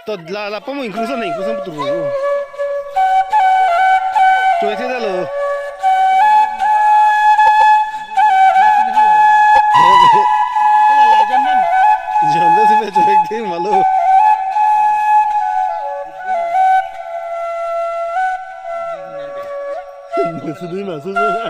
to la pomo incluso betul. Cuy sih dah lo. Jangan sih cuy ke malu. Sedih masuk aja.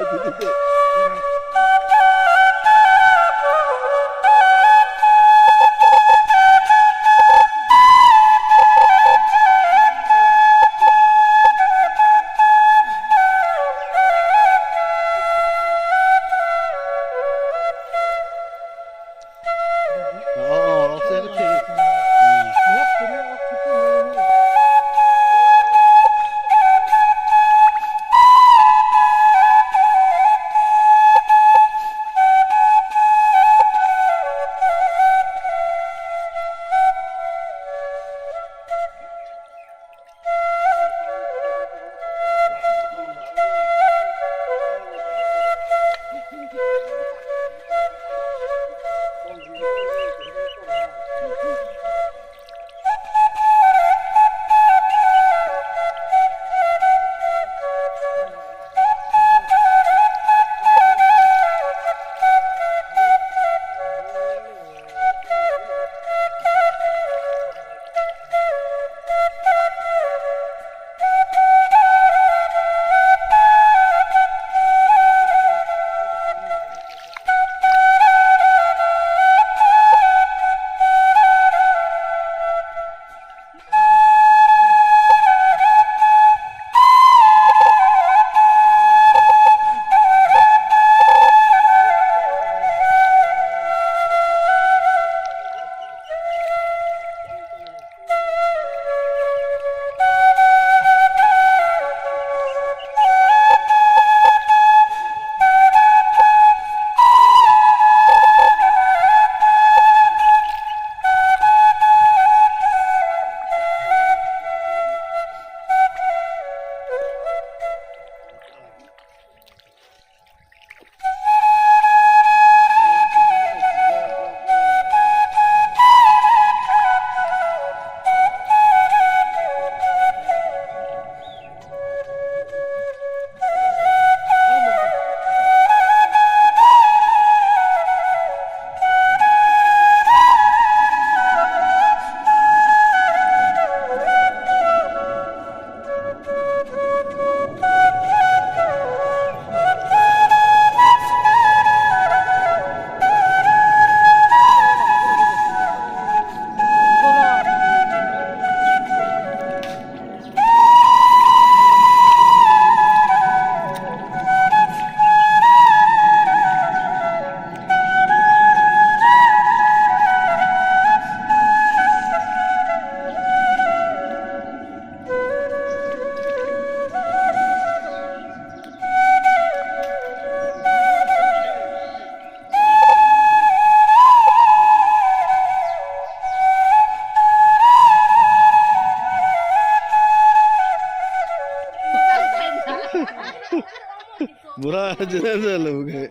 बुरा जैसा लोग है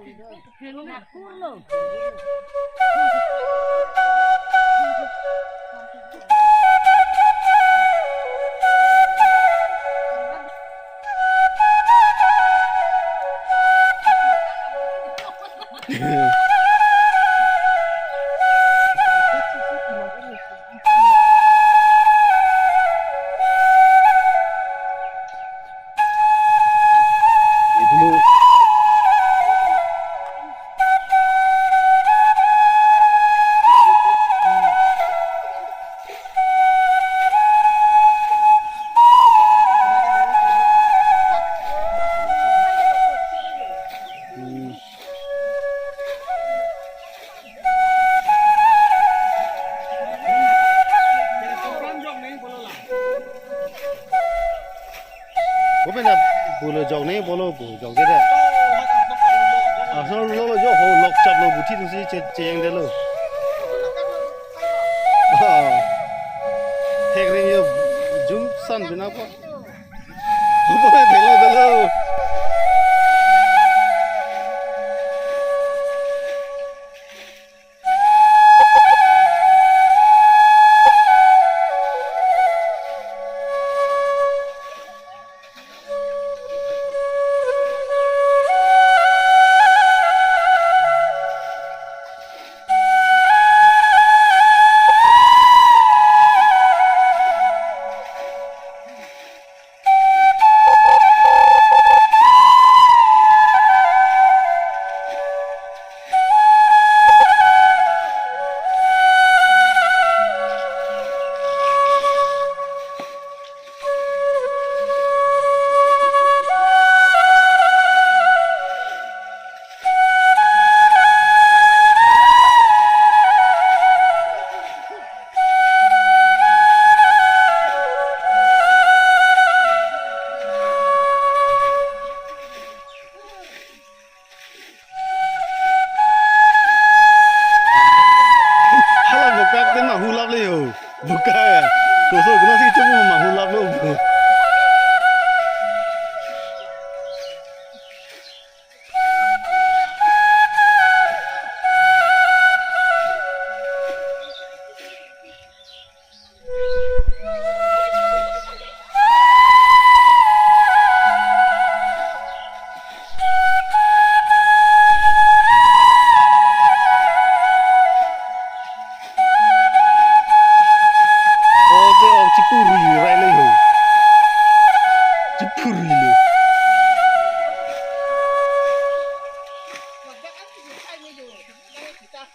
bên là bù lừa dòng này bù lừa bù dòng cái đấy à sao nó là do hồ lọc chập lừa bù thi nó sẽ chèn đấy luôn thế cái này zoom sun bên nào có bố này thấy lo đấy luôn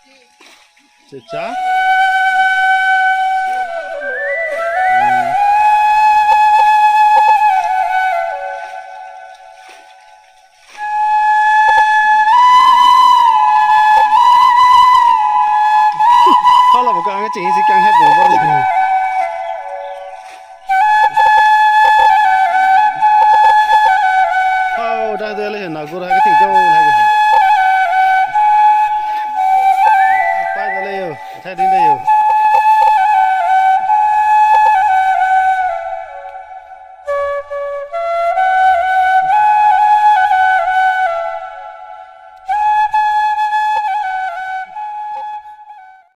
Cecah. Kalau bukan cái chuyện gì càng hết buồn quá đi. Ra đây là nào cô ra cái thịt châu này kìa. Phải ra đây rồi, thay đến đây rồi.